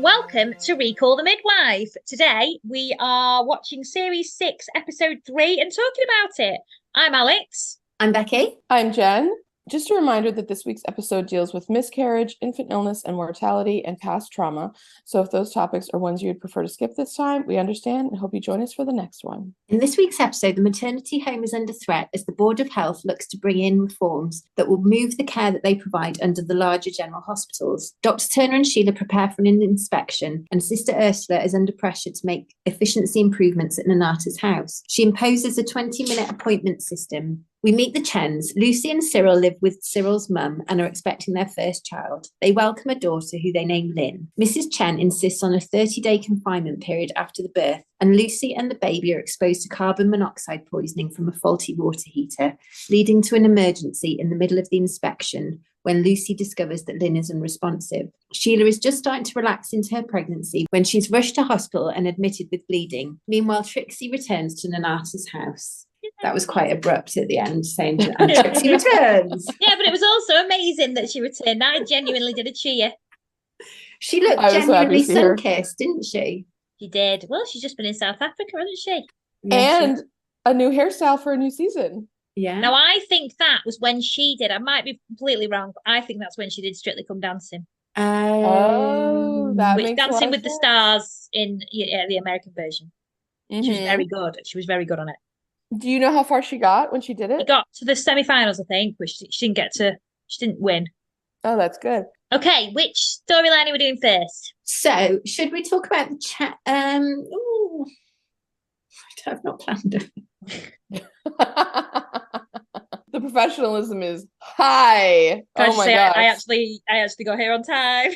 and welcome to Recall the Midwife. Today we are watching Series 6, Episode 3 and talking about it. I'm Alex. I'm Becky. I'm Jen. Just a reminder that this week's episode deals with miscarriage, infant illness, and mortality, and past trauma. So if those topics are ones you'd prefer to skip this time, we understand and hope you join us for the next one. In this week's episode, the maternity home is under threat as the Board of Health looks to bring in reforms that will move the care that they provide under the larger general hospitals. Dr. Turner and Sheila prepare for an inspection, and Sister Ursula is under pressure to make efficiency improvements at Nonnatus House. She imposes a 20-minute appointment system. We meet the Chens. Lucy and Cyril live with Cyril's mum and are expecting their first child. They welcome a daughter who they name Lynn. Mrs. Chen insists on a 30-day confinement period after the birth, and Lucy and the baby are exposed to carbon monoxide poisoning from a faulty water heater, leading to an emergency in the middle of the inspection when Lucy discovers that Lynn is unresponsive. Sheila is just starting to relax into her pregnancy when she's rushed to hospital and admitted with bleeding. Meanwhile, Trixie returns to Nonnatus House. That was quite abrupt at the end, saying, and Trixie returns. Yeah, but it was also amazing that she returned. I genuinely did a cheer. She looked genuinely sun-kissed, didn't she? She did. Well, she's just been in South Africa, hasn't she? And a new hairstyle for a new season. Yeah. Now, I think that was when she did. I might be completely wrong, but I think that's when she did Strictly Come Dancing. That makes Dancing with the Stars in the American version. Mm-hmm. She was very good. She was very good on it. Do you know how far she got when she did it? She got to the semi-finals, I think, but she didn't get to. She didn't win. Oh, that's good. Okay, which storyline are we doing first? So, should we talk about the chat? I've not planned it. The professionalism is high. Oh my God! I actually got here on time.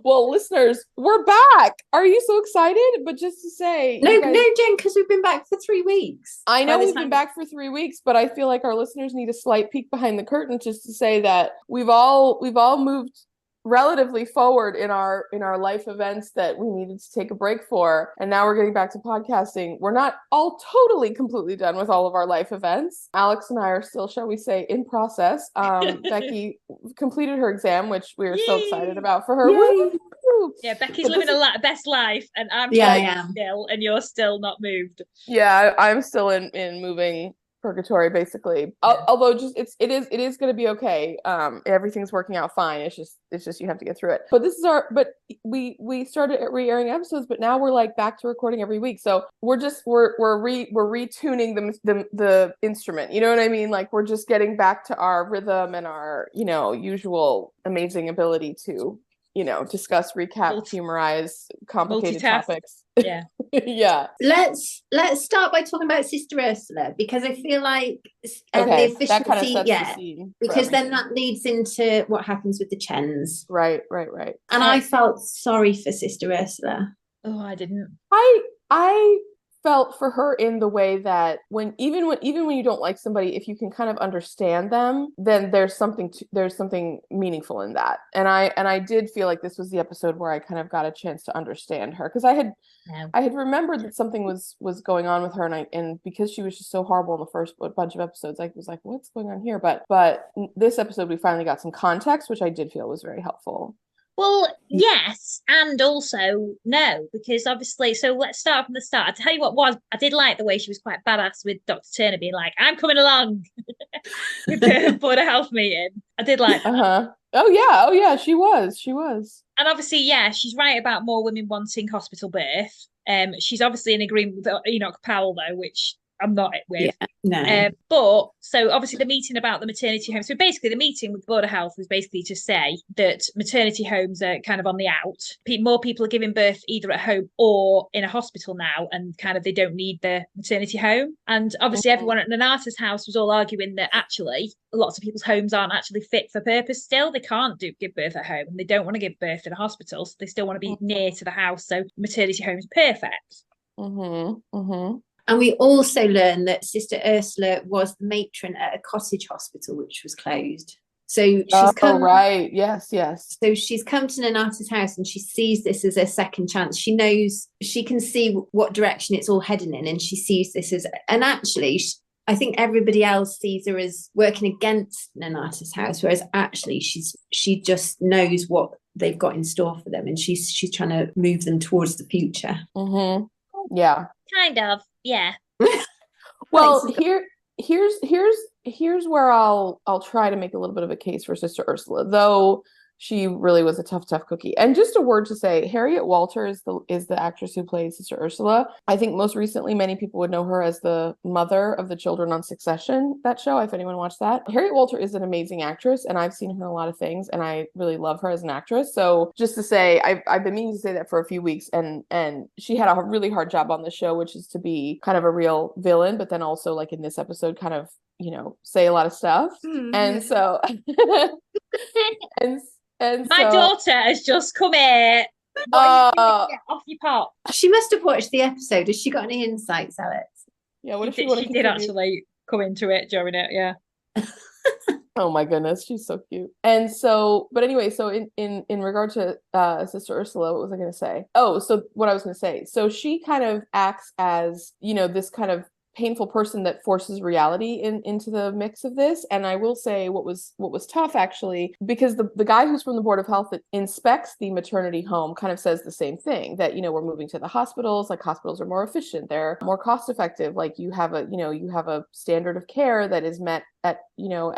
Well, listeners, we're back. Are you so excited? But just to say, no, Jen, because we've been back for 3 weeks. I know we've been back for 3 weeks, but I feel like our listeners need a slight peek behind the curtain just to say that we've all moved relatively forward in our life events that we needed to take a break for, and now we're getting back to podcasting. We're not all totally completely done with all of our life events. Alex and I are still, shall we say, in process. Becky completed her exam, which we are so excited about for her. Yeah, Becky's living a best life, and I'm still, and you're still not moved. Yeah, I'm still in moving purgatory, basically. Although it is going to be okay. Everything's working out fine. It's just you have to get through it. But we started re-airing episodes, but now we're like back to recording every week. So we're retuning the instrument. You know what I mean? Like we're just getting back to our rhythm and our usual amazing ability to discuss, recap, humorize complicated topics. Yeah. Yeah. Let's start by talking about Sister Ursula, because I feel like the efficiency, that kind of sets the scene because then that leads into what happens with the Chens. Right. And I felt sorry for Sister Ursula. Oh, I didn't. I felt for her in the way that even when you don't like somebody, if you can kind of understand them, then there's something meaningful in that. And I did feel like this was the episode where I kind of got a chance to understand her, because I had remembered that something was going on with her, and because she was just so horrible in the first bunch of episodes, I was like, what's going on here? But this episode we finally got some context, which I did feel was very helpful. Well, yes, and also no, because obviously, so let's start from the start. I tell you what I did like the way she was quite badass with Dr. Turner being like, I'm coming along with the Board of Health meeting. I did like that. Oh yeah, she was. And obviously, yeah, she's right about more women wanting hospital birth. She's obviously in agreement with Enoch Powell, though, which I'm not with. Yeah, no. But so obviously the meeting about the maternity home. So basically the meeting with the Board of Health was basically to say that maternity homes are kind of on the out. More people are giving birth either at home or in a hospital now, and kind of they don't need the maternity home. And obviously everyone at Nonnatus House was all arguing that actually lots of people's homes aren't actually fit for purpose still. They can't give birth at home, and they don't want to give birth in a hospital. So they still want to be near to the house. So maternity home is perfect. And we also learned that Sister Ursula was the matron at a cottage hospital, which was closed. So she's come. Right. Yes. So she's come to Nonnatus House and she sees this as a second chance. She knows, she can see what direction it's all heading in, and she sees this as, and actually, I think everybody else sees her as working against Nonnatus House, whereas actually she just knows what they've got in store for them, and she's trying to move them towards the future. Yeah, kind of. Yeah. Well, here's where I'll try to make a little bit of a case for Sister Ursula, though she really was a tough cookie. And just a word to say, Harriet Walter is the actress who plays Sister Ursula. I think most recently many people would know her as the mother of the children on Succession, that show, if anyone watched that. Harriet Walter is an amazing actress, and I've seen her in a lot of things, and I really love her as an actress. So just to say, I've been meaning to say that for a few weeks, and she had a really hard job on the show, which is to be kind of a real villain, but then also, like in this episode, kind of, say a lot of stuff. And so and my daughter has just come here. Get off your pot. She must have watched the episode. Has she got any insights, Alex? Yeah, what if she did actually come into it during it, yeah. Oh my goodness, she's so cute. And so, but anyway, so in regard to Sister Ursula, what was I going to say? Oh, so what I was going to say. So she kind of acts as, this kind of painful person that forces reality into the mix of this. And I will say what was tough, actually, because the guy who's from the Board of Health that inspects the maternity home kind of says the same thing, that we're moving to the hospitals, like going are more efficient, they're more cost effective, like you have a standard of care that is met at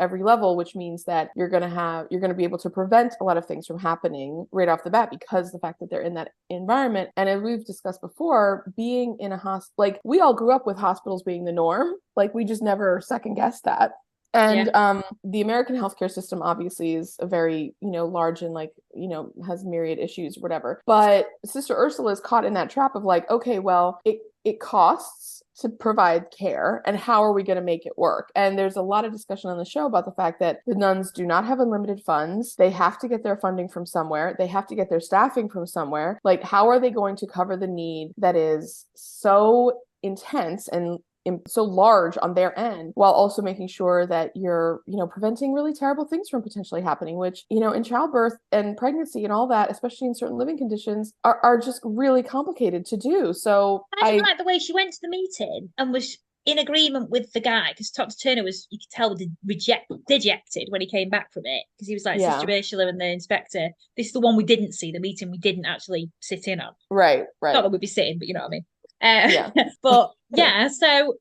every level, which means that you're going to be able to prevent a lot of things from happening right off the bat, because the fact that they're in that environment. And as we've discussed before, being in a hospital, like we all grew up with hospitals being the norm, like we just never second guessed that. And the American healthcare system obviously is a very, large and has myriad issues, whatever. But Sister Ursula is caught in that trap of like, okay, well, it costs to provide care, and how are we going to make it work? And there's a lot of discussion on the show about the fact that the nuns do not have unlimited funds. They have to get their funding from somewhere. They have to get their staffing from somewhere. Like, how are they going to cover the need that is so intense and so large on their end, while also making sure that you're, preventing really terrible things from potentially happening, which, in childbirth and pregnancy and all that, especially in certain living conditions, are just really complicated to do. So I didn't like the way she went to the meeting and was in agreement with the guy, because Dr. Turner was, you could tell, dejected when he came back from it, because he was like, Sister Ursula and the inspector, this is the one we didn't see, the meeting we didn't actually sit in on. Right. Not that we'd be sitting, but you know what I mean. But yeah, so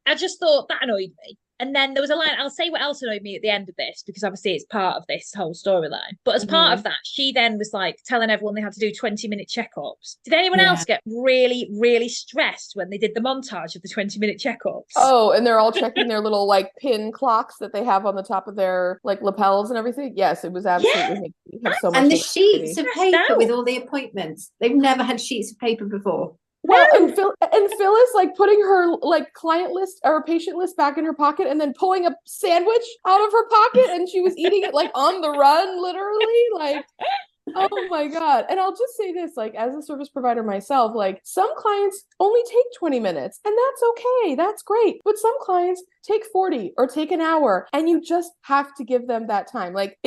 I just thought that annoyed me. And then there was a line, I'll say what else annoyed me at the end of this, because obviously it's part of this whole storyline. But as part of that, she then was like telling everyone they had to do 20-minute checkups. Did anyone else get really, really stressed when they did the montage of the 20-minute checkups? Oh, and they're all checking their little like pin clocks that they have on the top of their like lapels and everything. Yes, it was absolutely so much. And the sheets of paper with all the appointments. They've never had sheets of paper before. Well, and Phyllis like putting her like client list or patient list back in her pocket, and then pulling a sandwich out of her pocket, and she was eating it like on the run, literally. Like, oh my God. And I'll just say this, like, as a service provider myself, like some clients only take 20 minutes, and that's okay. That's great. But some clients take 40 or take an hour, and you just have to give them that time. Like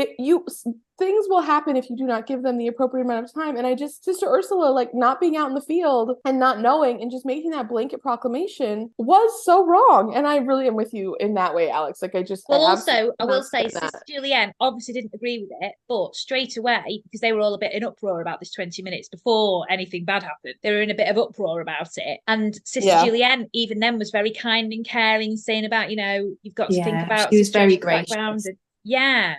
things will happen if you do not give them the appropriate amount of time. And Sister Ursula, like not being out in the field and not knowing and just making that blanket proclamation was so wrong. And I really am with you in that way, Alex. Like I will say Sister Julienne obviously didn't agree with it, but straight away, because they were all a bit in uproar about this 20 minutes before anything bad happened, they were in a bit of uproar about it. And Sister Julienne even then was very kind and caring, saying about, you've got to think about, she was very gracious. Yeah.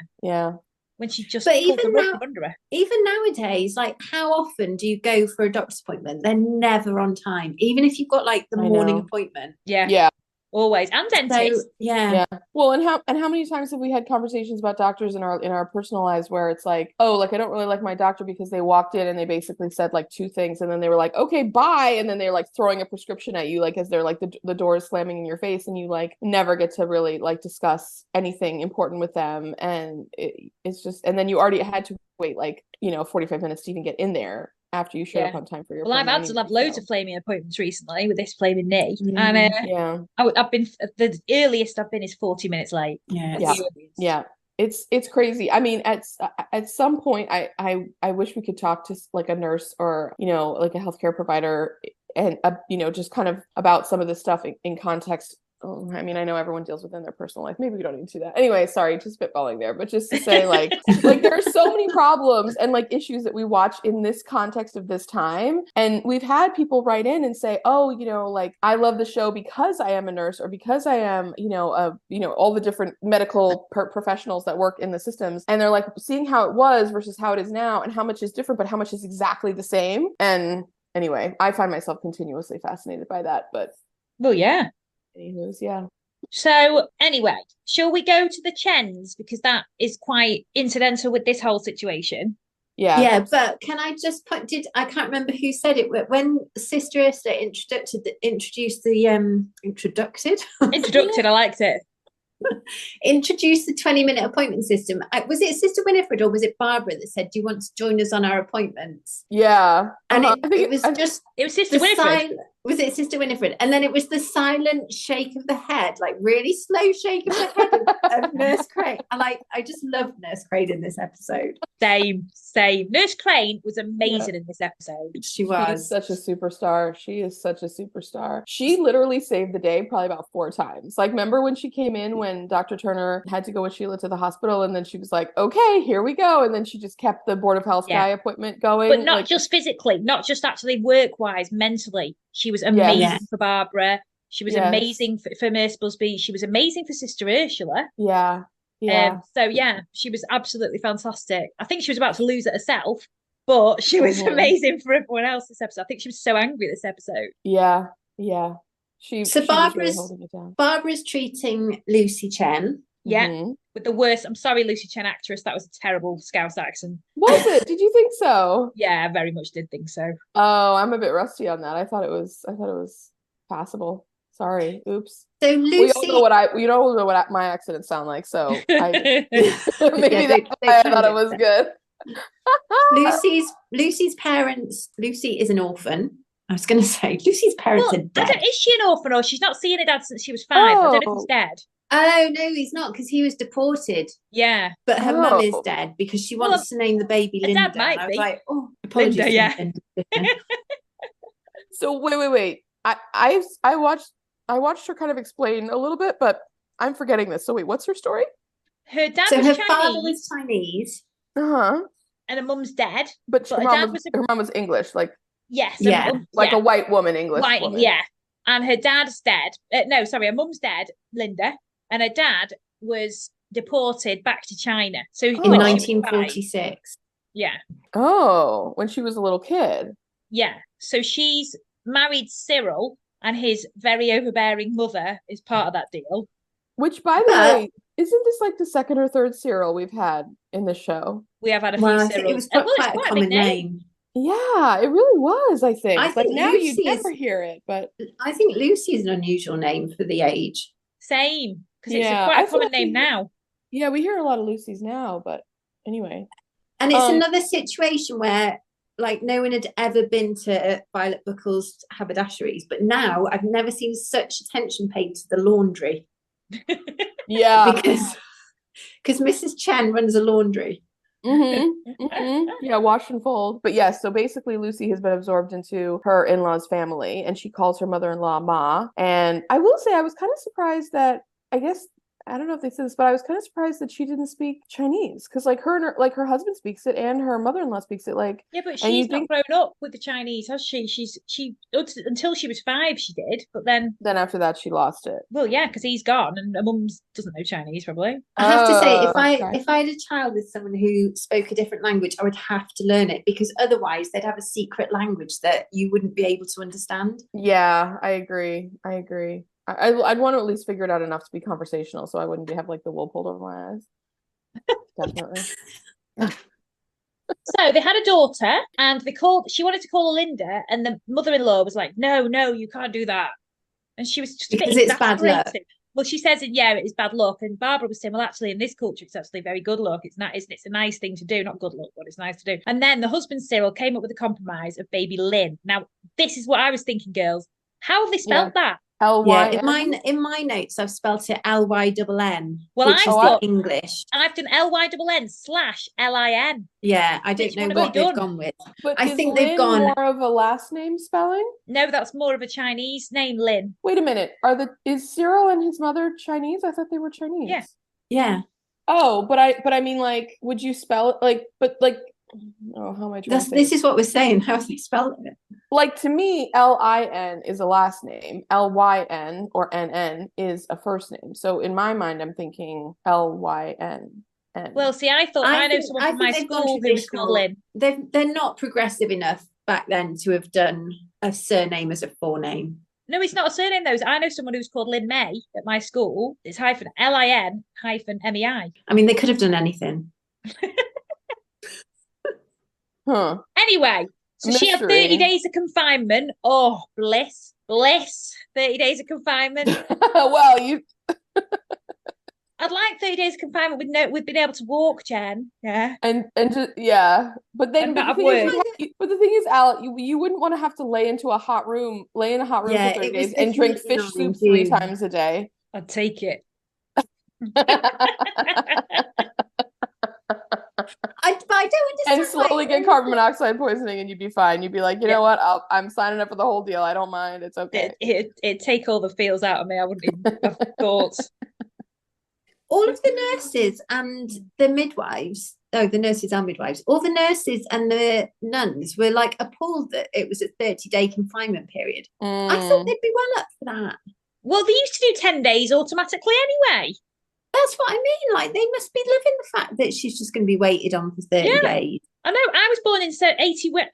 When she just pulled the rug under her. Even nowadays, like how often do you go for a doctor's appointment? They're never on time, even if you've got like the morning appointment. Yeah. Always. And dentists. So, Well, and how many times have we had conversations about doctors in our personal lives where it's like, oh, like I don't really like my doctor because they walked in and they basically said like two things, and then they were like, okay, bye, and then they're like throwing a prescription at you, like as they're like the door is slamming in your face, and you like never get to really like discuss anything important with them, and it's just, and then you already had to wait like 45 minutes to even get in there after you showed up on time for your appointment. I've had to have loads of flaming appointments recently with this flaming knee. And I've been, the earliest I've been is 40 minutes late. Yeah. It's crazy. I mean, at some point I wish we could talk to like a nurse or, like a healthcare provider and, just kind of about some of this stuff in context I mean, I know everyone deals with it in their personal life. Maybe we don't need to do that. Anyway, sorry, just spitballing there, but just to say, like there are so many problems and like issues that we watch in this context of this time. And we've had people write in and say, oh, like I love the show because I am a nurse or because I am, all the different medical professionals that work in the systems. And they're like seeing how it was versus how it is now and how much is different, but how much is exactly the same. And anyway, I find myself continuously fascinated by that, but. Well, yeah. Anyways, yeah. So anyway, shall we go to the Chens, because that is quite incidental with this whole situation? Yeah, but can I just point? I can't remember who said it when Sister Ursula introduced the introduced. I liked it. Introduced the 20-minute appointment system. Was it Sister Winifred or was it Barbara that said, do you want to join us on our appointments? Yeah. And it was Sister Winifred. Was it Sister Winifred? And then it was the silent shake of the head, like really slow shake of the head of Nurse Crane. And I just loved Nurse Crane in this episode. Same. Nurse Crane was amazing in this episode. She was. She's such a superstar. She is such a superstar. She literally saved the day probably about 4 times. Like, remember when she came in when Dr. Turner had to go with Sheila to the hospital, and then she was like, okay, here we go. And then she just kept the Board of Health guy appointment going. But not just physically, not just actually work-wise, mentally. She was amazing for Barbara. She was amazing for Nurse Busby. She was amazing for Sister Ursula. Yeah. She was absolutely fantastic. I think she was about to lose it herself, but she was amazing for everyone else this episode. I think she was so angry this episode. Yeah. Barbara's treating Lucy Chen. Yeah, with the worst. I'm sorry, Lucy Chen actress. That was a terrible Scouse accent. Was it? Did you think so? Yeah, I very much did think so. Oh, I'm a bit rusty on that. I thought it was passable. Sorry. Oops. So Lucy, you don't know what my accents sound like. So maybe that's why I thought it was good. Lucy's parents. Lucy is an orphan. I was going to say Lucy's parents are dead. Is she an orphan, or she's not seen her dad since she was 5? I don't know if he's dead. Oh no, he's not, because he was deported. Yeah, but her mum is dead because she wants to name the baby Linda. Dad might I was be. like, oh, apologies. Linda, yeah. So wait. I watched her kind of explain a little bit, but I'm forgetting this. So wait, what's her story? Her dad was Chinese. Her father was Chinese. And her mum's dead. But her mum was English, like a white woman English woman. Yeah. And her dad's dead. Her mum's dead, Linda, and her dad was deported back to China. So in 1946. Yeah. Oh, when she was a little kid. Yeah. So she's married Cyril, and his very overbearing mother is part of that deal. Which, by the way, isn't this like the second or third Cyril we've had in the show? We have had a few Cyrils. It was quite a common name. Yeah, it really was, I think. But now you'd never hear it. But I think Lucy is an unusual name for the age. Same, because it's quite a common name now. Yeah, we hear a lot of Lucys now, but anyway. And it's another situation where, like, no one had ever been to Violet Buckle's haberdasheries, but now I've never seen such attention paid to the laundry. Yeah, because Mrs. Chen runs a laundry. Yeah, wash and fold. But yes, so basically Lucy has been absorbed into her in-laws family, and she calls her mother-in-law Ma. And I will say I was kind of surprised that, I don't know if they said this, but I was kind of surprised that she didn't speak Chinese, because her husband speaks it and her mother-in-law speaks it. But she's not grown up with the Chinese, has she? She until she was 5 she did, but then after that she lost it. Well, yeah, because he's gone, and her mum doesn't know Chinese probably. I have to say, if I had a child with someone who spoke a different language, I would have to learn it, because otherwise they'd have a secret language that you wouldn't be able to understand. Yeah, I agree. I'd want to at least figure it out enough to be conversational, so I wouldn't have like the wool pulled over my eyes. Definitely. So they had a daughter, and she wanted to call her Linda, and the mother-in-law was like, no, you can't do that. And she was just because it's bad luck. Well, she says, it is bad luck. And Barbara was saying, well, actually, in this culture, it's actually very good luck. It's not, isn't it? It's a nice thing to do. Not good luck, but it's nice to do. And then the husband, Cyril, came up with a compromise of baby Lynn. Now, this is what I was thinking, girls. How have they spelled that? L-Y-N? in my notes, I've spelt it L-Y-N-N, Well, which is the English. I've done LYNN/LIN. Yeah, I don't know what they've gone with. But I think they've Lin gone more of a last name spelling? No, that's more of a Chinese name, Lin. Wait a minute. Is Cyril and his mother Chinese? I thought they were Chinese. Yeah. Yeah. Oh, but I mean, like, would you spell it oh, how am I trying to say This is what we're saying. How they spell it? Like, to me, L-I-N is a last name. L-Y-N or N-N is a first name. So in my mind, I'm thinking L-Y-N-N. Well, see, I know someone from my school who was called Lin. They're not progressive enough back then to have done a surname as a forename. No, it's not a surname, though. I know someone who's called Lin May at my school. It's hyphen L-I-N hyphen M-E-I. I mean, they could have done anything. Huh. Anyway, so she had 30 days of confinement. Oh, bliss. 30 days of confinement. Well, I'd like 30 days of confinement with being able to walk, Jen. Yeah. And just, yeah. But then but the thing is, Al, you wouldn't want to have to lay in a hot room for 30 days and drink fish soup 3 times a day. I'd take it. I don't understand. And slowly get carbon monoxide poisoning, and you'd be fine. You'd be like, you know what? I'm signing up for the whole deal. I don't mind. It's okay. It'd take all the feels out of me. I wouldn't even have thought. All of the nurses and the midwives, the nurses and midwives, all the nurses and the nuns were like appalled that it was a 30-day confinement period. I thought they'd be well up for that. Well, they used to do 10 days automatically anyway. That's what I mean. Like, they must be loving the fact that she's just going to be waited on for 30 days. I know. I was born in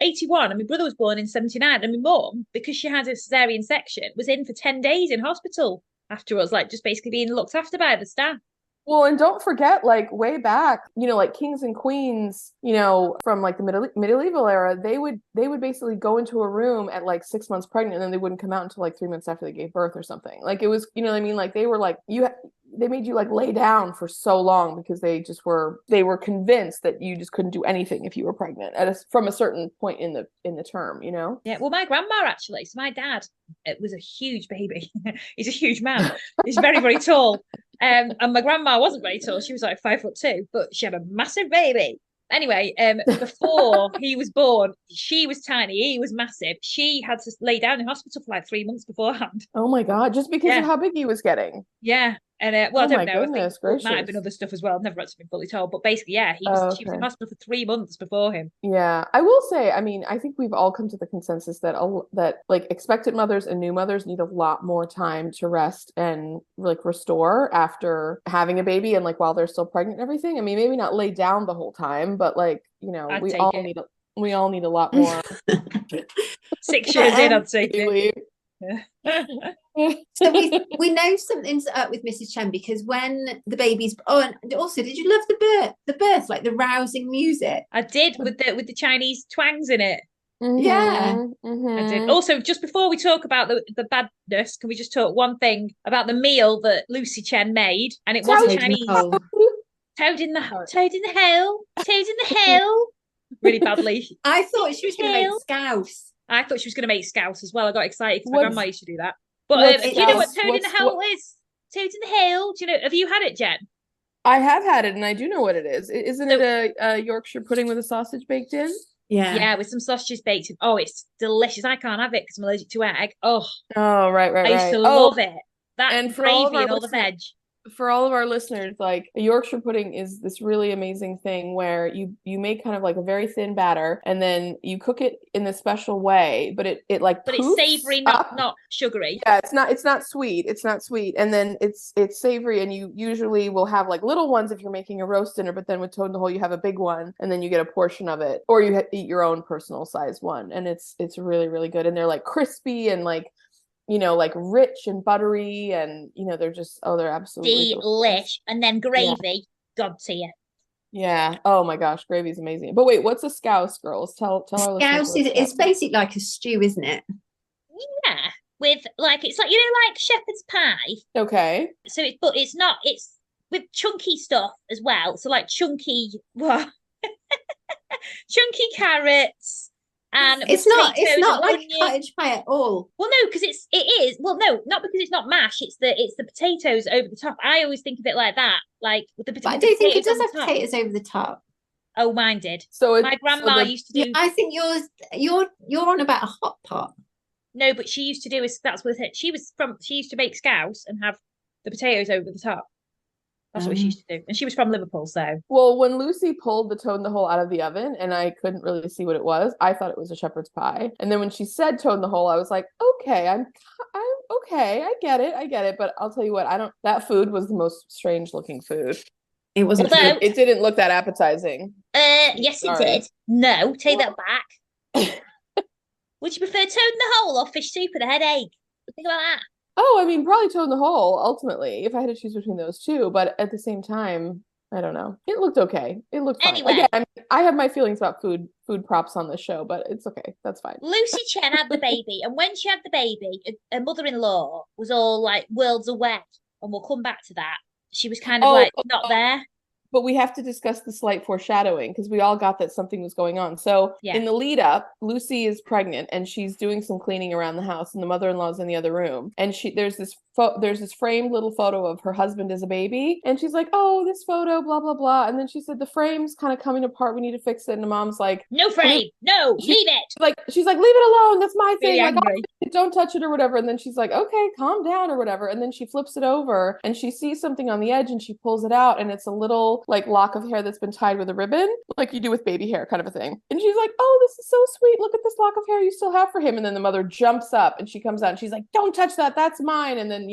81 and my brother was born in 79. And my mum, because she had a cesarean section, was in for 10 days in hospital afterwards, like just basically being looked after by the staff. Well, and don't forget, like, way back, like kings and queens, from like the medieval era, they would basically go into a room at like 6 months pregnant, and then they wouldn't come out until like 3 months after they gave birth or something. Like, it was, what I mean? Like, they were like, they made you like lay down for so long because they were convinced that you just couldn't do anything if you were pregnant from a certain point in the term, Yeah. Well, my grandma actually. So my dad, it was a huge baby. He's a huge man. He's very, very tall. And my grandma wasn't very tall. She was like 5'2", but she had a massive baby. Anyway, before he was born, she was tiny. He was massive. She had to lay down in hospital for like 3 months beforehand. Oh my God! Just because of how big he was getting. Yeah. And I don't know. I think gracious. it might have been other stuff as well. I've never actually been fully told, but basically, she was in hospital for 3 months before him. Yeah, I will say, I mean, I think we've all come to the consensus that like expectant mothers and new mothers need a lot more time to rest and like restore after having a baby and like while they're still pregnant and everything. I mean, maybe not lay down the whole time, but like we all need a lot more. 6 years in, I'd take it. So we know something's up with Mrs. Chen, because when the baby's and also, did you love the birth, like the rousing music? I did, with the Chinese twangs in it. Mm-hmm. Yeah. Mm-hmm. I did. Also, just before we talk about the badness, can we just talk one thing about the meal that Lucy Chen made? And it wasn't Chinese. Toad in the hole. Really badly. I thought she was going to make scouse. I thought she was going to make scouse as well. I got excited because my grandma used to do that. But do you know what toad in the hole is? Toad in the hole. Do you know? Have you had it, Jen? I have had it, and I do know what it is. Isn't it a Yorkshire pudding with a sausage baked in? Yeah, with some sausages baked in. Oh, it's delicious. I can't have it because I'm allergic to egg. Oh, right. I used to love it. That and gravy and all the veg. For all of our listeners, like, a Yorkshire pudding is this really amazing thing where you make kind of like a very thin batter, and then you cook it in this special way, but it's savory, not sugary. Yeah, it's not sweet. And then it's savory, and you usually will have like little ones if you're making a roast dinner, but then with Toad in the Hole you have a big one, and then you get a portion of it, or you eat your own personal size one, and it's really, really good, and they're like crispy and like, like rich and buttery, and they're just they're absolutely delish. And then gravy, God to you. Yeah. Oh my gosh, gravy's amazing. But wait, what's a scouse, girls? Tell our listeners. Scouse it's basically like a stew, isn't it? Yeah, with like, it's like, like shepherd's pie. Okay. So it's with chunky stuff as well. So like chunky chunky carrots, And It's not like cottage pie at all. Well, no, because it is. Well, no, not because it's not mash. It's the potatoes over the top. I always think of it like that, like with the But I with the don't think it potatoes does on have the top. potatoes over the top. Oh, mine did. So My grandma used to do. Yeah, I think you're on about a hot pot. No, but she used to do is that's what she was from. She used to make scouse and have the potatoes over the top. That's what she used to do, and she was from Liverpool, so. Well, when Lucy pulled the toad in the hole out of the oven and I couldn't really see what it was, I thought it was a shepherd's pie. And then when she said toad in the hole, I was like, okay, I'm okay, I get it. But I'll tell you what, that food was the most strange looking food. It wasn't. It didn't look that appetizing. Yes, it did. No, take that back. Would you prefer toad in the hole or fish soup with a headache? Think about that. Oh, I mean, probably toad in the hole, ultimately, if I had to choose between those two. But at the same time, I don't know. It looked okay. It looked fine. Anyway. Again, I have my feelings about food props on this show, but it's okay. That's fine. Lucy Chen had the baby, and when she had the baby, her mother-in-law was all like worlds away, and we'll come back to that. She was kind of not there. But we have to discuss the slight foreshadowing because we all got that something was going on. So in the lead up, Lucy is pregnant and she's doing some cleaning around the house, and the mother-in-law's in the other room. And there's this framed little photo of her husband as a baby, and she's like, "Oh, this photo, blah blah blah." And then she said, "The frame's kind of coming apart. We need to fix it." And the mom's like, "No frame, no, leave it." She's like, "Leave it alone. That's my thing. Really like, don't touch it or whatever." And then she's like, "Okay, calm down or whatever." And then she flips it over and she sees something on the edge and she pulls it out, and it's a little like lock of hair that's been tied with a ribbon, like you do with baby hair, kind of a thing. And she's like, "Oh, this is so sweet. Look at this lock of hair you still have for him." And then the mother jumps up and she comes out and she's like, "Don't touch that. That's mine." And then,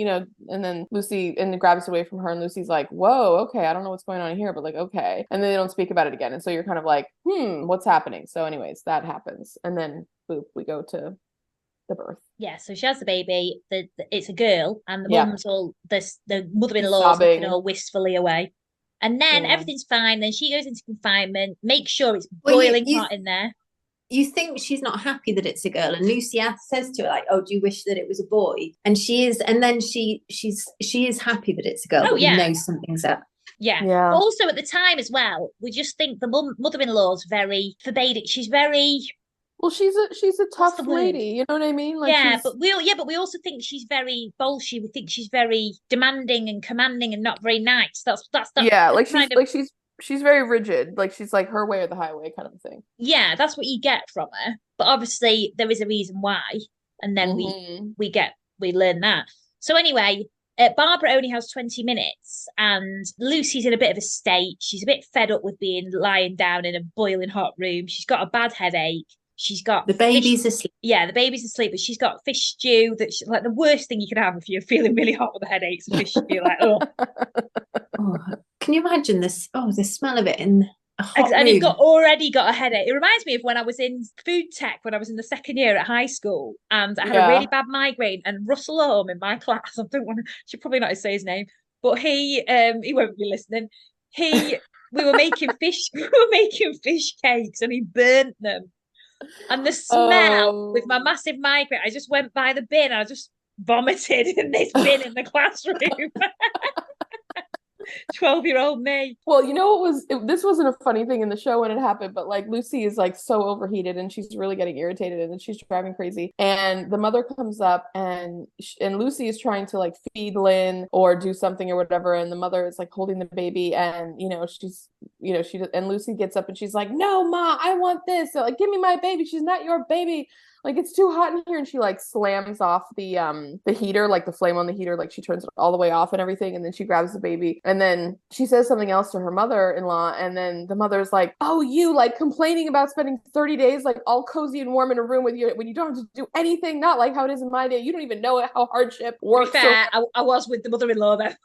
and then Lucy grabs it away from her, and Lucy's like, "Whoa, okay, I don't know what's going on here, but like, okay." And then they don't speak about it again. And so you're kind of like, what's happening? So anyways, that happens. And then boop, we go to the birth. Yeah, so she has the baby. It's a girl, and the mum's all the mother-in-law's looking all wistfully away. And then everything's fine. Then she goes into confinement, makes sure it's boiling hot in there. You think she's not happy that it's a girl, and Lucy says to her like, "Oh, do you wish that it was a boy?" And she is, and then she is happy that it's a girl. But you know something's up. Yeah. But also at the time as well, we just think the mother-in-law's very forbade. She's very. Well, she's a tough lady, you know what I mean? Like but we also think she's very bolshy. We think she's very demanding and commanding and not very nice. That's she's very rigid. Like she's like her way or the highway kind of thing. Yeah, that's what you get from her. But obviously there is a reason why, and then we learn that. So anyway, Barbara only has 20 minutes, and Lucy's in a bit of a state. She's a bit fed up with lying down in a boiling hot room. She's got a bad headache. She's got the baby's asleep. Yeah, the baby's asleep, but she's got fish stew. That's like the worst thing you can have if you're feeling really hot with a headache. So fish stew, like, oh. Can you imagine this? Oh, the smell of it in a hot room. And you've already got a headache. It reminds me of when I was in food tech when I was in the second year at high school, and I had a really bad migraine. And Russell Home in my class, I don't want to. Should probably not say his name, but he won't be listening. We were making fish cakes, and he burnt them. And the smell with my massive migraine, I just went by the bin. I just vomited in this bin in the classroom. 12-year-old me. Well, this wasn't a funny thing in the show when it happened, but like Lucy is like so overheated and she's really getting irritated and then she's driving crazy. And the mother comes up and Lucy is trying to like feed Lynn or do something or whatever. And the mother is like holding the baby and, and Lucy gets up and she's like, "No, Ma, I want this. So, like, give me my baby. She's not your baby. Like, it's too hot in here." And she like slams off the heater, like the flame on the heater, like she turns it all the way off and everything. And then she grabs the baby and then she says something else to her mother-in-law. And then the mother's like, "Oh, you like complaining about spending 30 days like all cozy and warm in a room with you when you don't have to do anything, not like how it is in my day. You don't even know how hardship works." To be fair, I was with the mother-in-law there.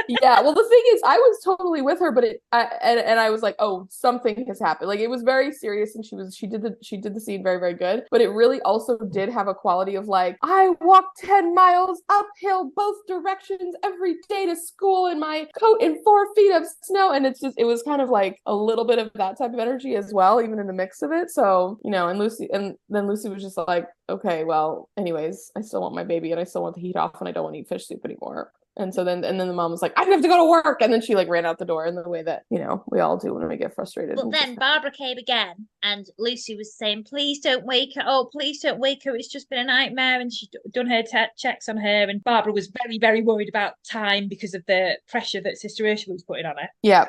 Yeah, well, the thing is, I was totally with her, but I was like, oh, something has happened. Like, it was very serious, and she did the scene very, very good. But it really also did have a quality of like, I walked 10 miles uphill both directions every day to school in my coat in 4 feet of snow, and it was kind of like a little bit of that type of energy as well, even in the mix of it. So and then Lucy was just like, okay, well, anyways, I still want my baby, and I still want the heat off, and I don't want to eat fish soup anymore. And so then the mom was like, I have to go to work. And then she like ran out the door in the way that, you know, we all do when we get frustrated. But then Barbara came again and Lucy was saying, please don't wake her. Oh, please don't wake her. It's just been a nightmare. And she'd done her checks on her. And Barbara was very, very worried about time because of the pressure that Sister Ursula was putting on her. Yeah.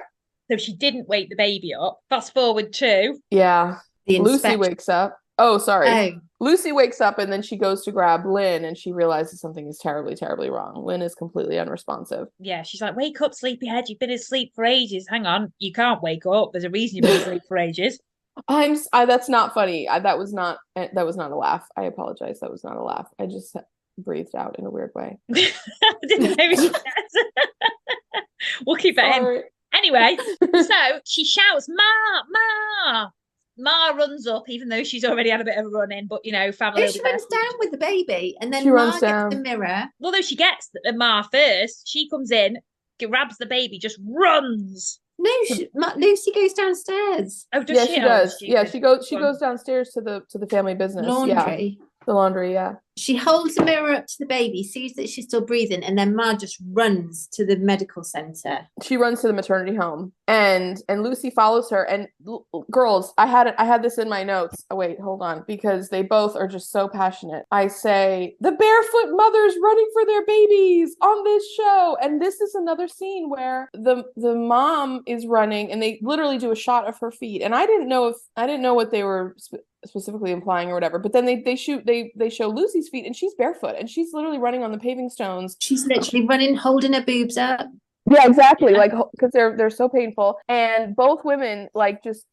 So she didn't wake the baby up. Fast forward to... Yeah. Lucy wakes up. Oh, sorry. Lucy wakes up and then she goes to grab Lynn and she realizes something is terribly, terribly wrong. Lynn is completely unresponsive. Yeah, she's like, wake up, sleepyhead. You've been asleep for ages. Hang on. You can't wake up. There's a reason you've been asleep for ages. That's not funny. That was not a laugh. I apologize. That was not a laugh. I just breathed out in a weird way. I didn't know she We'll keep that in. Anyway, so she shouts, Ma, Ma. Ma runs up, even though she's already had a bit of a run in, but you know, family. She runs down with the baby, and then she Ma runs down. Gets the mirror. Well, though she gets Ma first, she comes in, grabs the baby, just runs. No, Lucy goes downstairs. Oh, does she? She does. Yeah, she goes downstairs to the family business. Laundry. Yeah. The laundry, yeah. She holds the mirror up to the baby, sees that she's still breathing, and then Ma just runs to the medical center. She runs to the maternity home, and Lucy follows her. And girls, I had this in my notes. Oh, wait, hold on, because they both are just so passionate. I say the barefoot mothers running for their babies on this show, and this is another scene where the mom is running, and they literally do a shot of her feet. And I didn't know what they were specifically implying or whatever, but then they show Lucy's feet and she's barefoot and she's literally running on the paving stones. She's literally running, holding her boobs up. Yeah, exactly. Like, because they're so painful, and both women like just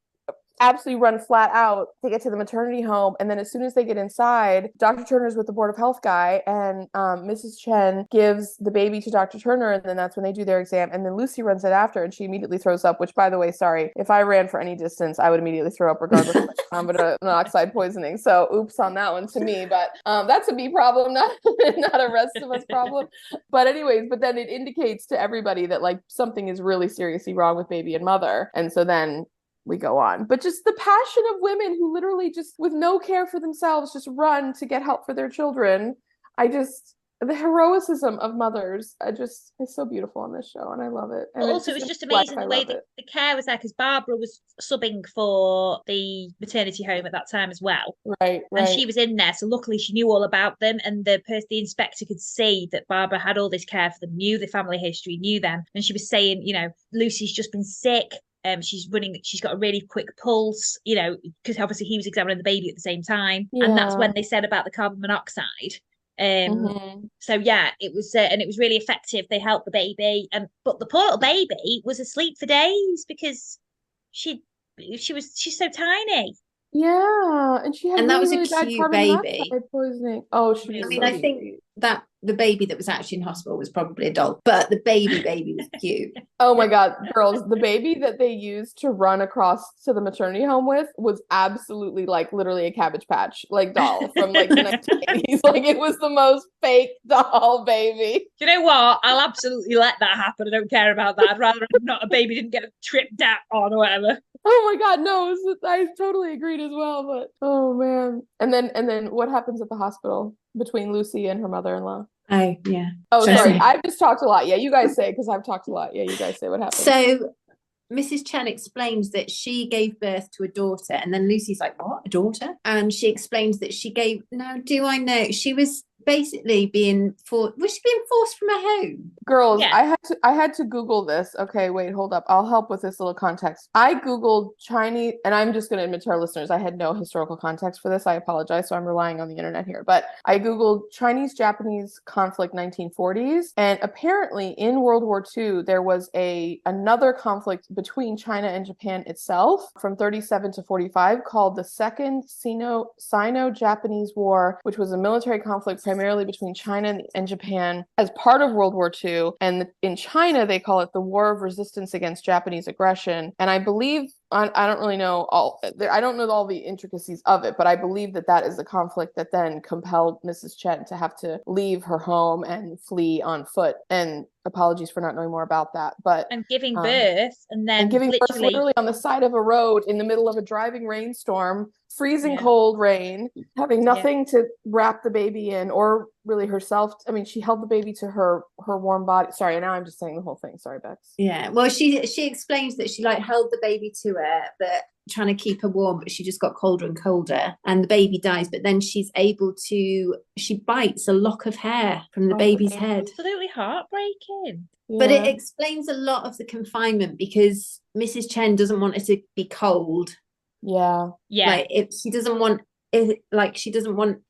absolutely run flat out to get to the maternity home. And then as soon as they get inside, Dr. Turner's with the Board of Health guy, and Mrs. Chen gives the baby to Dr. Turner, and then that's when they do their exam. And then Lucy runs it after, and she immediately throws up, which, by the way, sorry, if I ran for any distance, I would immediately throw up regardless of carbon monoxide poisoning. So oops on that one to me, but that's a me problem, not a rest of us problem. But anyways, but then it indicates to everybody that like something is really seriously wrong with baby and mother. And so then we go on. But just the passion of women who literally just with no care for themselves just run to get help for their children. The heroicism of mothers, it's so beautiful on this show, and I love it. And but also, it was just amazing the way the care was there, because Barbara was subbing for the maternity home at that time as well. Right. And she was in there, so luckily she knew all about them, and the inspector could see that Barbara had all this care for them, knew the family history, knew them, and she was saying, you know, Lucy's just been sick. She's got a really quick pulse, you know, because obviously he was examining the baby at the same time. Yeah. And that's when they said about the carbon monoxide. So yeah, it was and it was really effective. They helped the baby, but the poor little baby was asleep for days because she's so tiny. Yeah, and she had that was really a cute baby. Poisoning. Oh, she. I mean, I think that the baby that was actually in hospital was probably a doll, but the baby was cute. Oh my God, girls, the baby that they used to run across to the maternity home with was absolutely like literally a Cabbage Patch like doll from like the 1980s. Like it was the most fake doll baby. You know what? I'll absolutely let that happen. I don't care about that. I'd rather not a baby didn't get tripped out on or whatever. Oh my God, no, I totally agreed as well, but oh man. And then what happens at the hospital between Lucy and her mother-in-law? Oh, yeah. Oh, sorry. I've just talked a lot. Yeah, you guys say, because I've talked a lot. Yeah, you guys say what happened. So Mrs. Chen explains that she gave birth to a daughter, and then Lucy's like, what, a daughter? And she explains that she was basically being forced from her home? Girls, yeah. I had to Google this. Okay, wait, hold up. I'll help with this little context. I Googled Chinese, and I'm just going to admit to our listeners, I had no historical context for this. I apologize. So I'm relying on the internet here. But I Googled Chinese-Japanese conflict 1940s. And apparently in World War II, there was another conflict between China and Japan itself from 37 to 45 called the Second Sino-Japanese War, which was a military conflict primarily between China and Japan as part of World War II. And in China, they call it the War of Resistance Against Japanese Aggression. And I believe, I don't really know I don't know all the intricacies of it, but I believe that is the conflict that then compelled Mrs. Chen to have to leave her home and flee on foot. And apologies for not knowing more about that, but and giving birth and then birth literally on the side of a road in the middle of a driving rainstorm, freezing cold rain, having nothing to wrap the baby in, or really herself. I mean, she held the baby to her warm body. Sorry, now I'm just saying the whole thing. Sorry, Bex. Yeah, well, she explains that she like held the baby to her, but trying to keep her warm, but she just got colder and colder, and the baby dies. But then she bites a lock of hair from the baby's head. Absolutely heartbreaking. Yeah. But it explains a lot of the confinement, because Mrs. Chen doesn't want her to be cold. Yeah. Like she doesn't want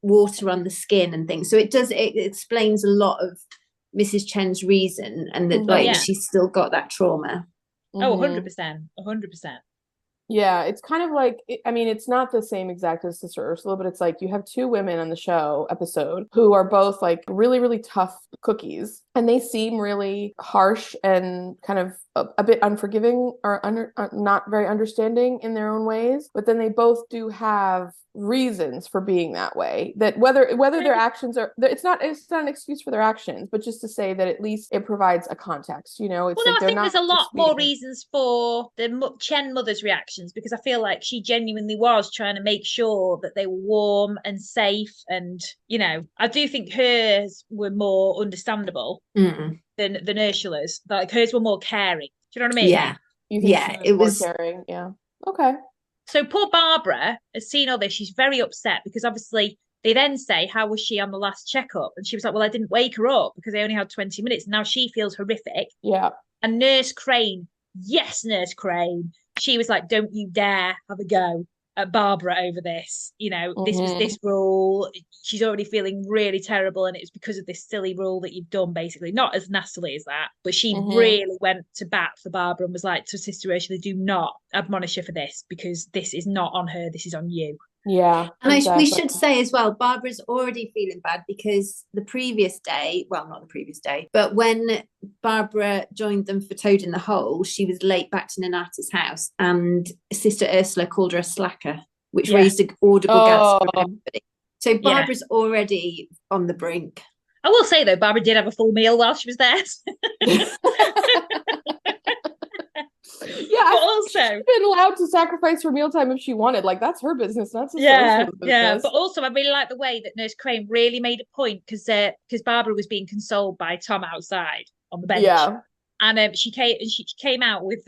water on the skin and things. So it explains a lot of Mrs. Chen's reason, and that she's still got that trauma. Oh, 100%. 100%. Yeah, it's kind of like, I mean, it's not the same exact as Sister Ursula, but it's like you have two women on the show episode who are both like really, really tough cookies, and they seem really harsh and kind of a bit unforgiving or not very understanding in their own ways. But then they both do have reasons for being that way, that whether their actions are, it's not an excuse for their actions, but just to say that at least it provides a context, you know. It's I think there's a lot more reasons for the Chen mother's reactions, because I feel like she genuinely was trying to make sure that they were warm and safe, and you know, I do think hers were more understandable than Ursula's. Like hers were more caring. Do you know what I mean? Yeah. It was caring. Yeah. Okay. So poor Barbara has seen all this. She's very upset, because obviously they then say, how was she on the last checkup? And she was like, well, I didn't wake her up because I only had 20 minutes. Now she feels horrific. Yeah. And Nurse Crane, yes, Nurse Crane, she was like, don't you dare have a go at Barbara over this. You know, this was this rule. She's already feeling really terrible, and it was because of this silly rule that you've done, basically. Not as nastily as that, but she really went to bat for Barbara and was like to Sister Ursula, do not admonish her for this, because this is not on her, this is on you. Yeah. And exactly. We should say as well, Barbara's already feeling bad, because the previous day, well, not the previous day, but when Barbara joined them for Toad in the Hole, she was late back to Nonnatus House, and Sister Ursula called her a slacker, which raised an audible gasp from everybody. So Barbara's already on the brink. I will say, though, Barbara did have a full meal while she was there. Yeah, but also she's been allowed to sacrifice her mealtime if she wanted. Like, that's her business, not Sister Ursula's business. Yeah. But also, I really like the way that Nurse Crane really made a point, because Barbara was being consoled by Tom outside on the bench. Yeah. And she came out with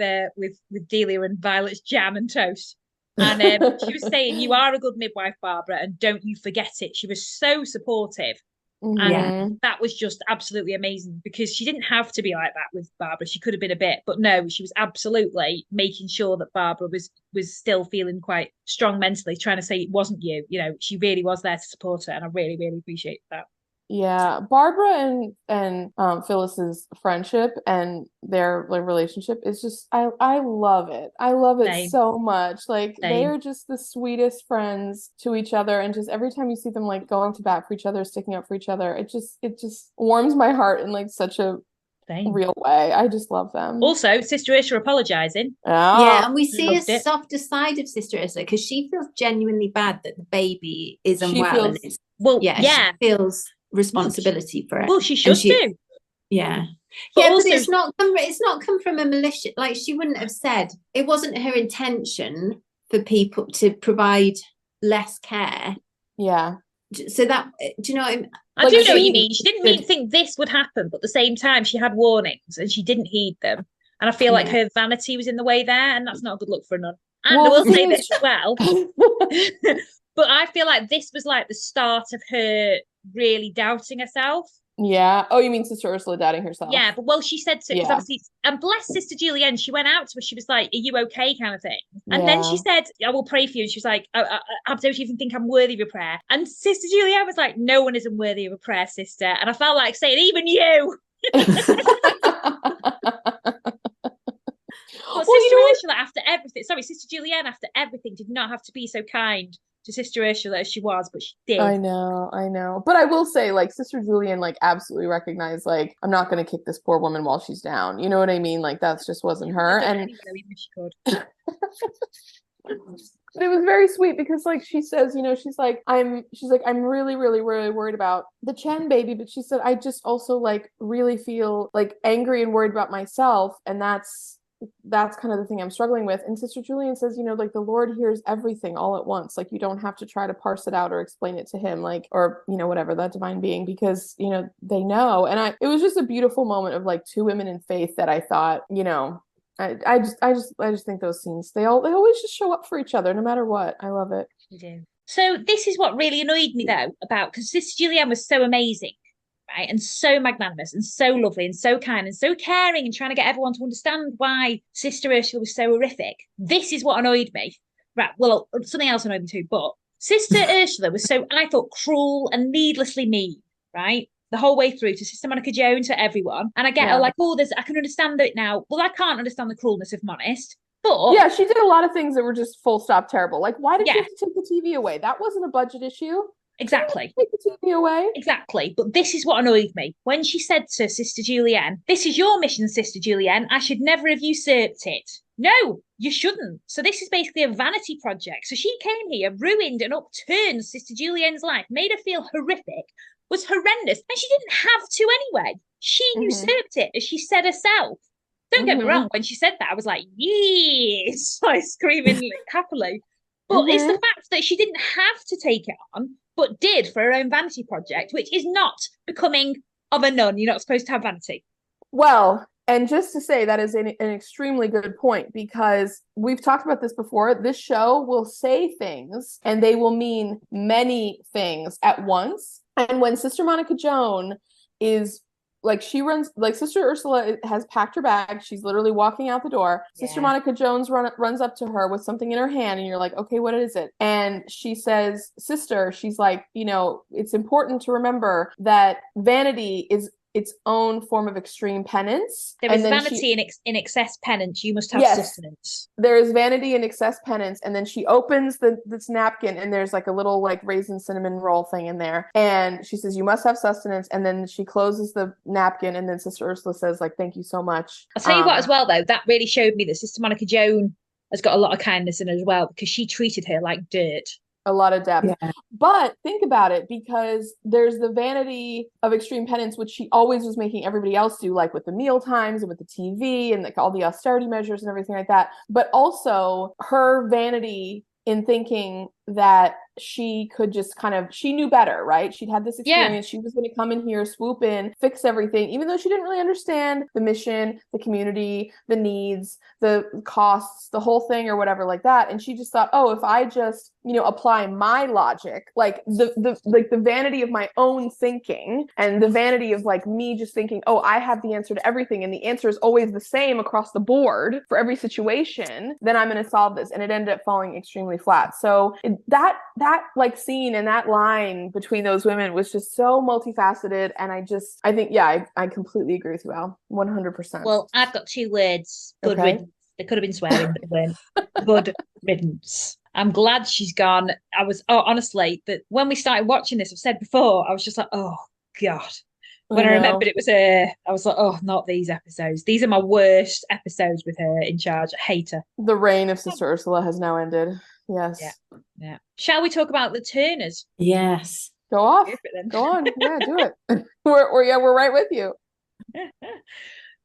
Delia and Violet's jam and toast. And she was saying, you are a good midwife, Barbara, and don't you forget it. She was so supportive. And that was just absolutely amazing, because she didn't have to be like that with Barbara. She could have been a bit, but no, she was absolutely making sure that Barbara was still feeling quite strong mentally, trying to say it wasn't you. You know, she really was there to support her, and I really, really appreciate that. Yeah, Barbara and Phyllis's friendship and their relationship is just, I love it. I love it so much. Like, they are just the sweetest friends to each other, and just every time you see them like going to bat for each other, sticking up for each other, it just warms my heart in like such a real way. I just love them. Also, Sister Ursula apologizing. Yeah, and we see a softer side of Sister Ursula, because she feels genuinely bad that the baby is unwell, and she feels responsibility for it. Well, she should do. Yeah. But also, it's not come from a malicious, like, she wouldn't have said, it wasn't her intention for people to provide less care. Yeah. So that, do you know what I mean? I do know what you mean. She didn't think this would happen, but at the same time she had warnings and she didn't heed them. And I feel like her vanity was in the way there, and that's not a good look for a nun. And I will say this as well. But I feel like this was like the start of her really doubting herself. Yeah. Oh, you mean Sister Ursula doubting herself? Yeah, but well, she said to, because obviously, and bless Sister Julienne, she went out to her, she was like, are you okay, kind of thing. And then she said, I will pray for you. And she was like, I don't even think I'm worthy of a prayer. And Sister Julienne was like, no one is unworthy of a prayer, sister. And I felt like saying, even you. But Sister Ursula, after everything, Sister Julienne, after everything, did not have to be so kind to Sister Ursula as she was, but she did. I know. But I will say, like, Sister Julian, like, absolutely recognized, like, I'm not going to kick this poor woman while she's down. You know what I mean? Like, that just wasn't her. And she could. But it was very sweet, because, like, she says, you know, she's like, I'm really, really, really worried about the Chen baby. But she said, I just also, like, really feel, like, angry and worried about myself. And that's that's kind of the thing I'm struggling with. And Sister Julian says, you know, like the Lord hears everything all at once. Like you don't have to try to parse it out or explain it to him, like, or, you know, whatever, that divine being, because, you know, they know. And it was just a beautiful moment of like two women in faith that I thought, you know, I just think those scenes, they always just show up for each other no matter what. I love it. You do. So this is what really annoyed me though, about, because Sister Julianne was so amazing, right? And so magnanimous and so lovely and so kind and so caring and trying to get everyone to understand why Sister Ursula was so horrific. This is what annoyed me. Right. Well, something else annoyed me too, but Sister Ursula was so, I thought, cruel and needlessly mean, right? The whole way through, to Sister Monica Jones, to everyone. And I get her like, oh, I can understand it now. Well, I can't understand the cruelness, if I'm honest. But yeah, she did a lot of things that were just full stop terrible. Like, why did you have to take the TV away? That wasn't a budget issue. Exactly. Take the TV away. Exactly. But this is what annoyed me. When she said to Sister Julianne, this is your mission, Sister Julianne. I should never have usurped it. No, you shouldn't. So this is basically a vanity project. So she came here, ruined and upturned Sister Julianne's life, made her feel horrific, was horrendous. And she didn't have to anyway. She usurped it, as she said herself. Don't get me wrong, when she said that, I was like, yes, like screaming happily. But it's the fact that she didn't have to take it on, but did for her own vanity project, which is not becoming of a nun. You're not supposed to have vanity. Well, and just to say, that is an extremely good point, because we've talked about this before. This show will say things and they will mean many things at once. And when Sister Monica Joan is like, she runs, like Sister Ursula has packed her bag. She's literally walking out the door. Yeah. Sister Monica Jones runs up to her with something in her hand, and you're like, okay, what is it? And she says, Sister, she's like, you know, it's important to remember that vanity is its own form of extreme penance. There is vanity in excess penance. You must have sustenance. There is vanity in excess penance. And then she opens this napkin, and there's like a little like raisin cinnamon roll thing in there. And she says, you must have sustenance. And then she closes the napkin, and then Sister Ursula says, like, thank you so much. I'll tell you what as well, though, that really showed me that Sister Monica Joan has got a lot of kindness in her as well, because she treated her like dirt. A lot of depth. Yeah. But think about it, because there's the vanity of extreme penance, which she always was making everybody else do, like with the meal times and with the TV and like all the austerity measures and everything like that. But also her vanity in thinking that she could just kind of, she knew better, right? She'd had this experience. Yeah. She was going to come in here, swoop in, fix everything, even though she didn't really understand the mission, the community, the needs, the costs, the whole thing or whatever like that. And she just thought, oh, if I just, you know, apply my logic, like the vanity of my own thinking and the vanity of like me just thinking, oh, I have the answer to everything, and the answer is always the same across the board for every situation, then I'm going to solve this. And it ended up falling extremely flat. So that like scene and that line between those women was just so multifaceted. And I think, yeah, I completely agree with you, Al. 100%. Well, I've got two words. Good riddance. They could have been swearing, but they weren't. Good riddance. I'm glad she's gone. Honestly, that when we started watching this, I've said before, I was just like, oh God. When I remembered it was her, I was like, oh, not these episodes. These are my worst episodes with her in charge. I hate her. The reign of Sister Ursula has now ended. Yes. Yeah. Shall we talk about the Turners? Yes. Go off. Go on. Yeah, do it. We're right with you.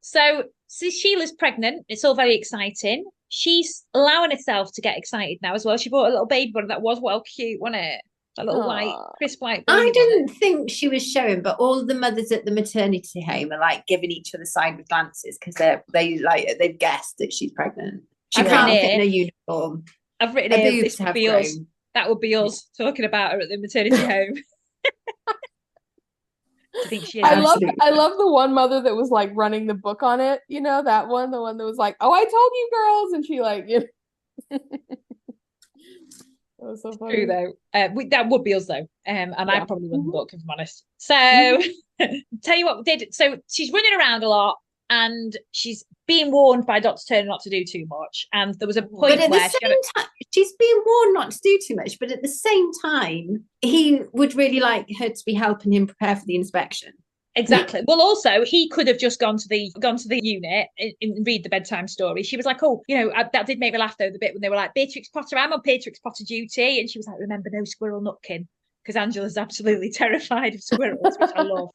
So Sheila's pregnant. It's all very exciting. She's allowing herself to get excited now as well. She bought a little baby one that was well cute, wasn't it? A little white, crisp white baby. I didn't think she was showing, but all the mothers at the maternity home are like giving each other sideward glances because they've guessed that she's pregnant. She can't fit in a uniform. I've written here, this would be us. That would be us talking about her at the maternity home. Do you think she is? I love the one mother that was like running the book on it. You know, that one, the one that was like, oh, I told you girls. And she like, you know. That was so funny. True though. That would be us though. And I probably wouldn't book, if I'm honest. So tell you what we did. So she's running around a lot, and she's being warned by Dr. Turner not to do too much. And there was a point where she's being warned not to do too much, but at the same time, he would really like her to be helping him prepare for the inspection. Exactly. Well, also, he could have just gone to the unit and read the bedtime story. She was like, oh, you know, that did make me laugh though, the bit when they were like, Beatrix Potter, I'm on Beatrix Potter duty. And she was like, remember, no squirrel nutkin. Because Angela's absolutely terrified of squirrels, which I love.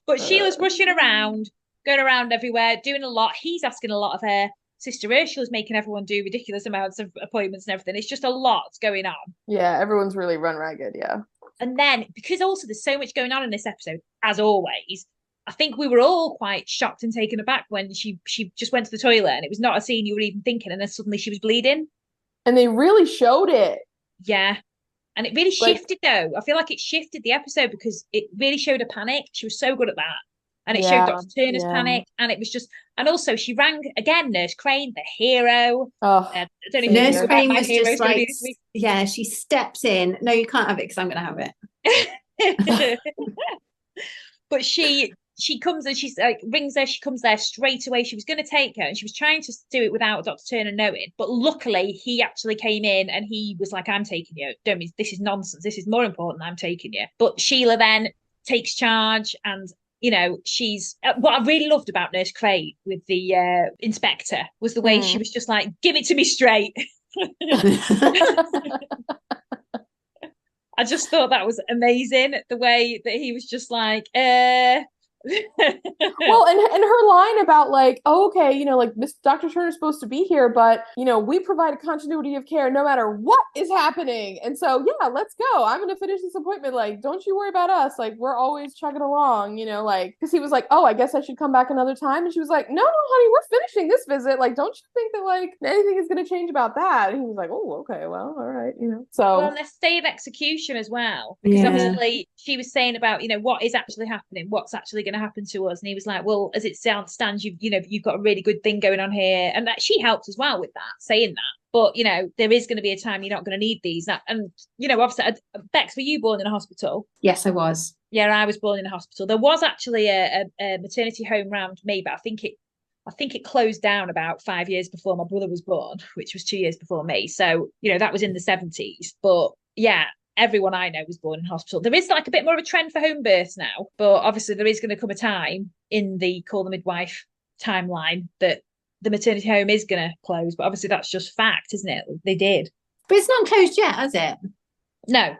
But Sheila's rushing around. going around everywhere, doing a lot. He's asking a lot of her. Sister Ursula's making everyone do ridiculous amounts of appointments and everything. It's just a lot going on. Yeah, everyone's really run ragged, yeah. And then, because also there's so much going on in this episode, as always, I think we were all quite shocked and taken aback when she just went to the toilet and it was not a scene you were even thinking, and then suddenly she was bleeding. And they really showed it. Yeah. And it really shifted, though. I feel like it shifted the episode because it really showed a panic. She was so good at that. And it showed Dr. Turner's panic. And it was just, and also she rang again, Nurse Crane, the hero. Oh, I don't know if Nurse Crane was just like, yeah, she steps in. No, you can't have it because I'm going to have it. But she comes and she's like, rings her. She comes there straight away. She was going to take her and she was trying to do it without Dr. Turner knowing. But luckily, he actually came in and he was like, I'm taking you. Don't mean this is nonsense. This is more important than I'm taking you. But Sheila then takes charge and, you know, she's what I really loved about Nurse Crane with the inspector was the way she was just like, give it to me straight. I just thought that was amazing, the way that he was just like, well, and her line about like, oh, okay, you know, like Miss Dr. Turner's supposed to be here, but you know, we provide a continuity of care no matter what is happening. And so yeah, let's go. I'm gonna finish this appointment. Like, don't you worry about us. Like, we're always chugging along, you know, like, because he was like, oh, I guess I should come back another time. And she was like, no, honey, we're finishing this visit. Like, don't you think that like anything is gonna change about that? And he was like, oh, okay, well, all right, you know. So well, let's stay of execution as well. Because obviously she was saying about, you know, what is actually happening, what's actually going to happen to us, and he was like, well, as it stands, you've got a really good thing going on here, and that she helped as well with that, saying that. But you know, there is going to be a time you're not going to need these. And you know, obviously, Bex, were you born in a hospital? Yes, I was. Yeah, I was born in a hospital. There was actually a maternity home round me, but I think it closed down about 5 years before my brother was born, which was 2 years before me. So you know, that was in the 70s. But yeah, everyone I know was born in hospital. There is like a bit more of a trend for home births now, but obviously there is going to come a time in the Call the Midwife timeline that the maternity home is going to close. But obviously that's just fact, isn't it? They did. But it's not closed yet, has it? No.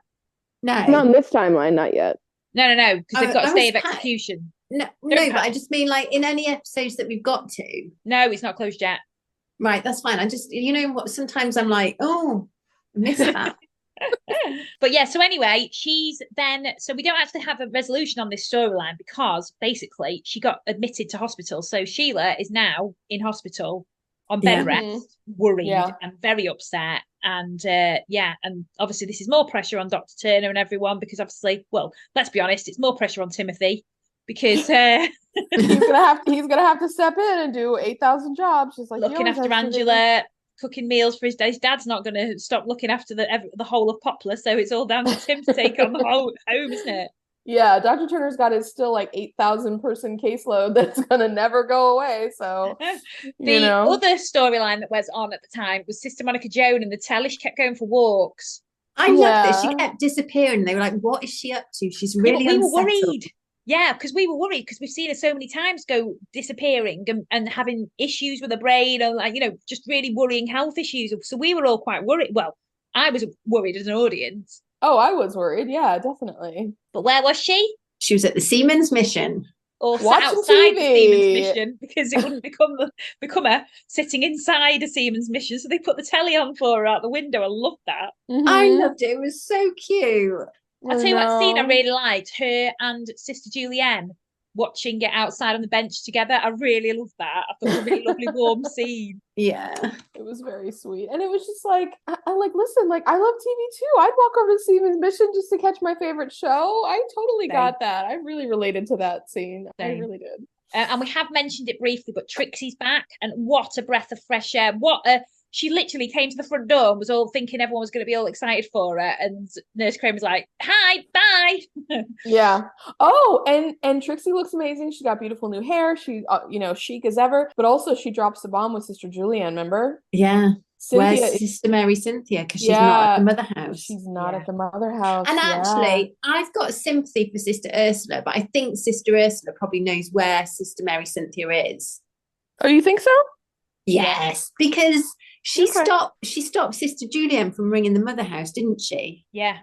Not in this timeline, not yet. No, because they've got a stay of execution. No, but I just mean like in any episodes that we've got to. No, it's not closed yet. Right, that's fine. I just, you know what, sometimes I'm like, oh, I missed that. But yeah, so anyway, so we don't actually have a resolution on this storyline because basically she got admitted to hospital. So Sheila is now in hospital on bed rest, worried and very upset. And and obviously this is more pressure on Dr. Turner and everyone because obviously, well, let's be honest, it's more pressure on Timothy because he's gonna have to step in and do 8,000 jobs, just like looking after Angela, cooking meals for his dad. His dad's not going to stop looking after the whole of Poplar, so it's all down to Tim to take on the whole home, isn't it? Yeah, Dr. Turner's got his still like 8,000 person caseload that's going to never go away. So the other storyline that was on at the time was Sister Monica Joan and the telly. She kept going for walks. I love this. She kept disappearing. They were like, "What is she up to? She's really we unsettled." were worried. Yeah, because we were worried because we've seen her so many times go disappearing and having issues with her brain or like, you know, just really worrying health issues. So we were all quite worried. Well, I was worried as an audience. Oh, I was worried. Yeah, definitely. But where was she? She was at the Seamen's Mission. Or sat outside the Seamen's Mission because it wouldn't become her sitting inside a Seamen's Mission. So they put the telly on for her out the window. I loved that. Mm-hmm. I loved it. It was so cute. I'll tell you what scene I really liked. Her and Sister Julienne watching it outside on the bench together. I really loved that. I thought it was a really lovely, warm scene. Yeah. It was very sweet. And it was just like, I like, listen, like, I love TV too. I'd walk over to Seamen's Mission just to catch my favorite show. I totally got that. I really related to that scene. I really did. And we have mentioned it briefly, but Trixie's back. And what a breath of fresh air. She literally came to the front door and was all thinking everyone was going to be all excited for her. And Nurse Crane was like, hi, bye. Yeah. Oh, and Trixie looks amazing. She's got beautiful new hair. She, chic as ever. But also she drops the bomb with Sister Julienne, remember? Yeah. Where's Sister Mary Cynthia? Because she's not at the mother house. She's not at the mother house. And actually, I've got sympathy for Sister Ursula, but I think Sister Ursula probably knows where Sister Mary Cynthia is. Oh, you think so? Yes, because she stopped Sister Julienne from ringing the mother house, didn't she? Yeah.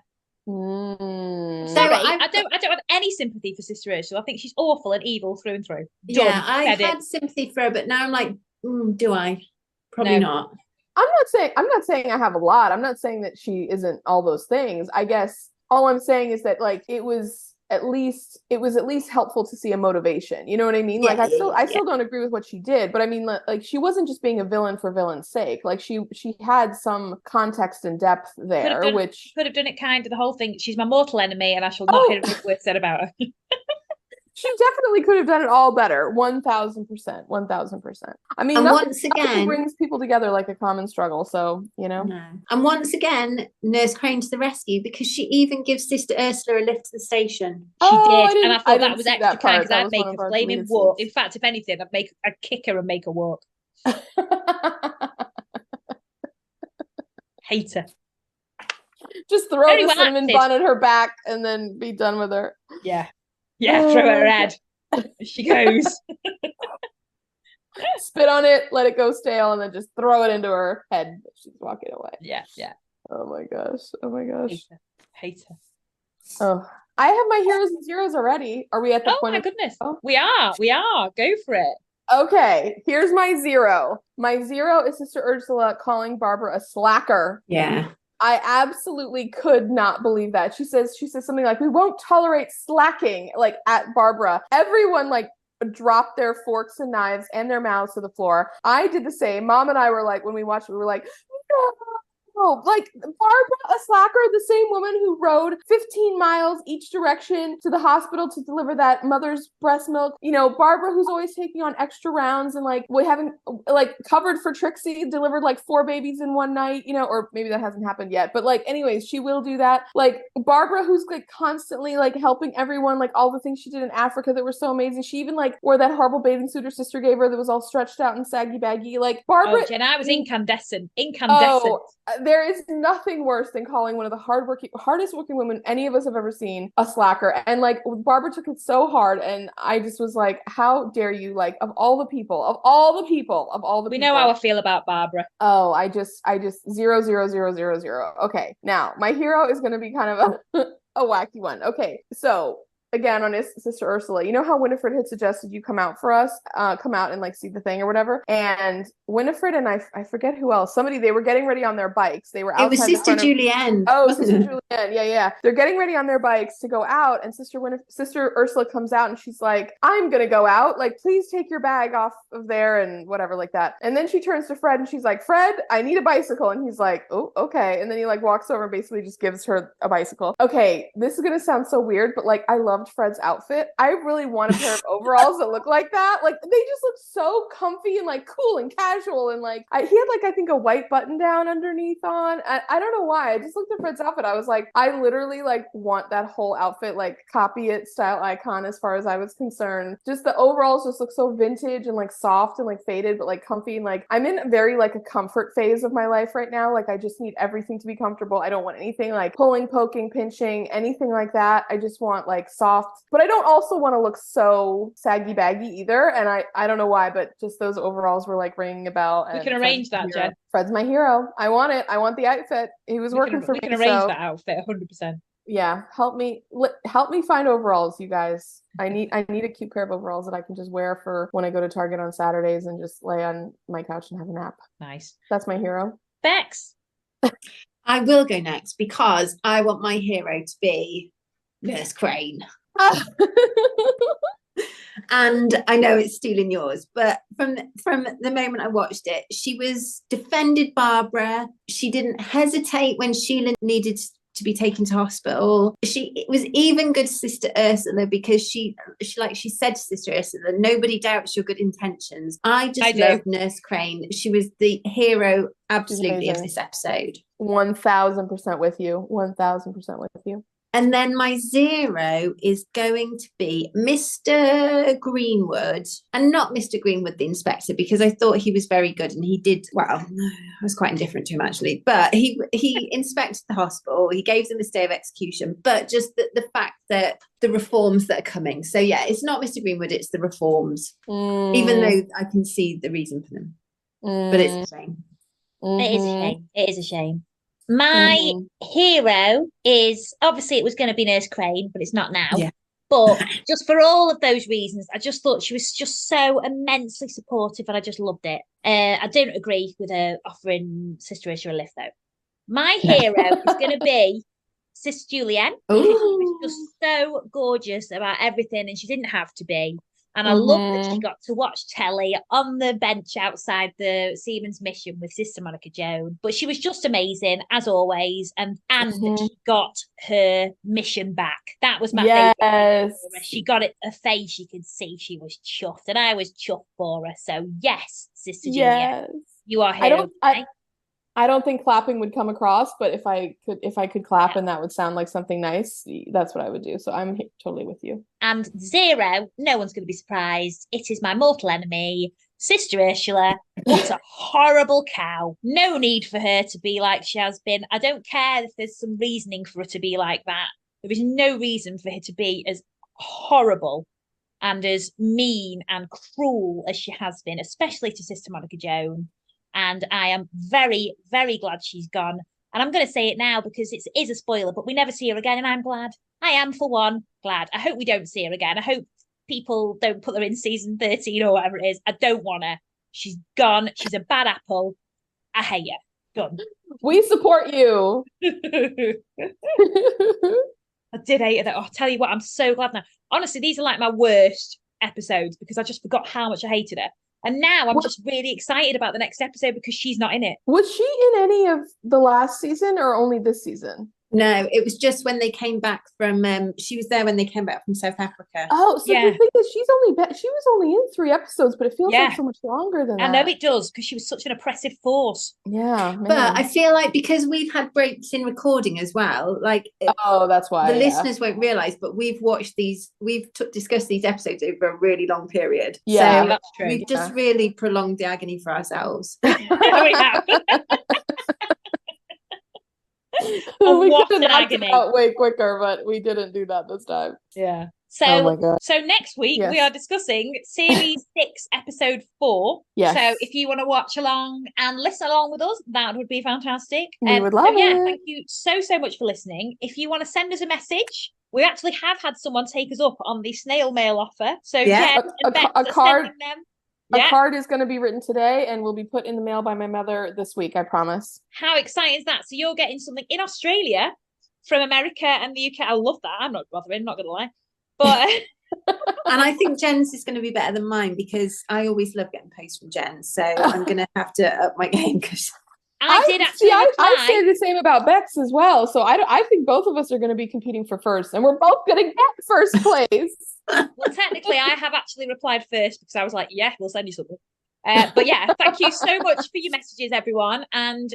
Sorry, I don't have any sympathy for Sister Ursula. I think she's awful and evil through and through. Yeah, I've had sympathy for her, but now I'm like, do I? Probably not. I'm not saying I have a lot. I'm not saying that she isn't all those things. I guess all I'm saying is that like it was at least helpful to see a motivation. You know what I mean? Like I still don't agree with what she did, but I mean like she wasn't just being a villain for villain's sake. Like she had some context and depth there, which could have done it kind of the whole thing. She's my mortal enemy and I shall not hear a word said about her. She definitely could have done it all better. 1000%. 1000%. I mean, nothing brings people together like a common struggle. So, you know. No. And once again, Nurse Crane to the rescue, because she even gives Sister Ursula a lift to the station. She did. And I thought that was extra kind because I'd make her flaming walk. In fact, if anything, I'd kick her and make her walk. Hate her. Just throw the cinnamon bun at her back and then be done with her. Yeah. Yeah, throw her head. She goes. Spit on it, let it go stale, and then just throw it into her head. She's walking away. Yeah. Oh my gosh. Hate her. Oh, I have my heroes and zeros already. Are we at the point? Oh my goodness. We are. Go for it. Okay, here's my zero. My zero is Sister Ursula calling Barbara a slacker. Yeah. I absolutely could not believe that. She says something like, "We won't tolerate slacking," like at Barbara. Everyone like dropped their forks and knives and their mouths to the floor. I did the same. Mom and I were like, when we watched it, we were like, no. Like Barbara, a slacker, the same woman who rode 15 miles each direction to the hospital to deliver that mother's breast milk. You know, Barbara, who's always taking on extra rounds and like we haven't like covered for Trixie, delivered like 4 babies in one night, you know, or maybe that hasn't happened yet. But like, anyways, she will do that. Like Barbara, who's like constantly like helping everyone, like all the things she did in Africa that were so amazing. She even like wore that horrible bathing suit her sister gave her that was all stretched out and saggy baggy. Like Barbara. Oh, Jen, I was incandescent. Oh, there is nothing worse than calling one of the hardest working women any of us have ever seen a slacker. And like Barbara took it so hard, and I just was like, how dare you? Like of all the people, we know how I feel about Barbara. Oh, I just 0 0 0 0 0. Okay, now my hero is going to be kind of a wacky one. Okay, so again on his Sister Ursula, you know how Winifred had suggested you come out for us, come out and like see the thing or whatever. And Winifred and I forget who else. Somebody, they were getting ready on their bikes. They were outside. It was Sister Julienne. Oh, Sister Julienne. Yeah. They're getting ready on their bikes to go out, and Sister Ursula comes out and she's like, "I'm gonna go out. Like, please take your bag off of there and whatever like that." And then she turns to Fred and she's like, "Fred, I need a bicycle." And he's like, "Oh, okay." And then he like walks over and basically just gives her a bicycle. Okay, this is gonna sound so weird, but like I loved Fred's outfit. I really want a pair of overalls that look like that. Like they just look so comfy and like cool and casual, and like he had like I think a white button down underneath on. I don't know why. I just looked at Fred's outfit. I was like, I literally like want that whole outfit, like copy it, style icon as far as I was concerned. Just the overalls just look so vintage and like soft and like faded, but like comfy, and like I'm in very like a comfort phase of my life right now. Like I just need everything to be comfortable. I don't want anything like pulling, poking, pinching, anything like that. I just want like soft, but I don't also want to look so saggy baggy either. And I don't know why, but just those overalls were like ringing a bell. We can arrange that, Jen. Fred's my hero. I want it. I want the outfit. He was working for me. We can arrange that outfit 100%. Yeah, help me find overalls, you guys. I need a cute pair of overalls that I can just wear for when I go to Target on Saturdays and just lay on my couch and have a nap. Nice. That's my hero. Bex. I will go next because I want my hero to be Nurse Crane. And I know it's stealing yours, but from the moment I watched it, she defended Barbara. She didn't hesitate when Sheila needed to be taken to hospital. It was even good to Sister Ursula because she said to Sister Ursula, nobody doubts your good intentions. I love Nurse Crane. She was the hero absolutely of this episode. 1000% with you. 1000% with you. And then my zero is going to be Mr. Greenwood, and not Mr. Greenwood, the inspector, because I thought he was very good and he did, well, I was quite indifferent to him actually, but he inspected the hospital, he gave them a stay of execution, but just the fact that the reforms that are coming. So yeah, it's not Mr. Greenwood, it's the reforms, even though I can see the reason for them, but it's a shame. It is a shame. It is a shame. My hero is, obviously it was going to be Nurse Crane, but it's not now. Yeah. But just for all of those reasons, I just thought she was just so immensely supportive and I just loved it. I don't agree with her offering Sister Ursula a lift though. My hero is going to be Sister Julienne, because she was just so gorgeous about everything and she didn't have to be. And I love that she got to watch telly on the bench outside the Seamen's Mission with Sister Monica Joan. But she was just amazing, as always. And she got her mission back. That was my favourite. She got it, her face, you could see she was chuffed. And I was chuffed for her. So, yes, Sister Julienne, you are hero. I don't think clapping would come across, but if I could clap and that would sound like something nice, that's what I would do. So I'm totally with you. And zero, no one's going to be surprised. It is my mortal enemy, Sister Ursula. What a horrible cow. No need for her to be like she has been. I don't care if there's some reasoning for her to be like that. There is no reason for her to be as horrible and as mean and cruel as she has been, especially to Sister Monica Joan. And I am very, very glad she's gone. And I'm going to say it now because it is a spoiler, but we never see her again. And I'm glad. I am, for one, glad. I hope we don't see her again. I hope people don't put her in season 13 or whatever it is. I don't want her. She's gone. She's a bad apple. I hate her. Gone. We support you. I did hate her though. I'll tell you what, I'm so glad now. Honestly, these are like my worst episodes because I just forgot how much I hated her. And now I'm just really excited about the next episode because she's not in it. Was she in any of the last season or only this season? No, it was just when they came back from. She was there when they came back from South Africa. Oh, so the thing is, she was only in 3 episodes, but it feels like so much longer than that. I know it does because she was such an oppressive force. Yeah, man. But I feel like because we've had breaks in recording as well, like that's why the listeners won't realise. But we've watched these, discussed these episodes over a really long period. Yeah, so that's true. We've just really prolonged the agony for ourselves. We have. We could have knocked it out way quicker, but we didn't do that this time. Yeah. So next week we are discussing series 6, episode 4. Yes. So if you want to watch along and listen along with us, that would be fantastic. We would love it. Thank you so much for listening. If you want to send us a message, we actually have had someone take us up on the snail mail offer. So a card. A card is going to be written today and will be put in the mail by my mother this week, I promise. How exciting is that? So you're getting something in Australia from America and the UK. I love that. I'm not bothering, not going to lie. But and I think Jen's is going to be better than mine because I always love getting posts from Jen. So I'm going to have to up my game because I did actually. I say the same about Bex as well. So I think both of us are going to be competing for first, and we're both going to get first place. Well, technically, I have actually replied first because I was like, yeah, we'll send you something. But yeah, thank you so much for your messages, everyone. And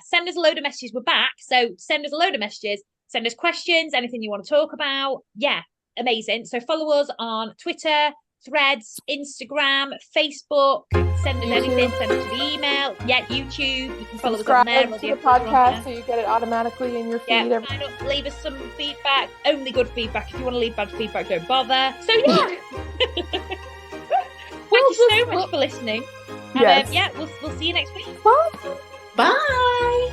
send us a load of messages. We're back. So send us a load of messages. Send us questions, anything you want to talk about. Yeah, amazing. So follow us on Twitter, Threads, Instagram, Facebook. Send us anything. Send us to the email. Yeah, YouTube. You can follow us on there. Subscribe to the podcast so you get it automatically in your feed. Yeah, sign up, leave us some feedback. Only good feedback. If you want to leave bad feedback, don't bother. So yeah. Thank you so much for listening. And, yes. we'll see you next week. Bye. Bye.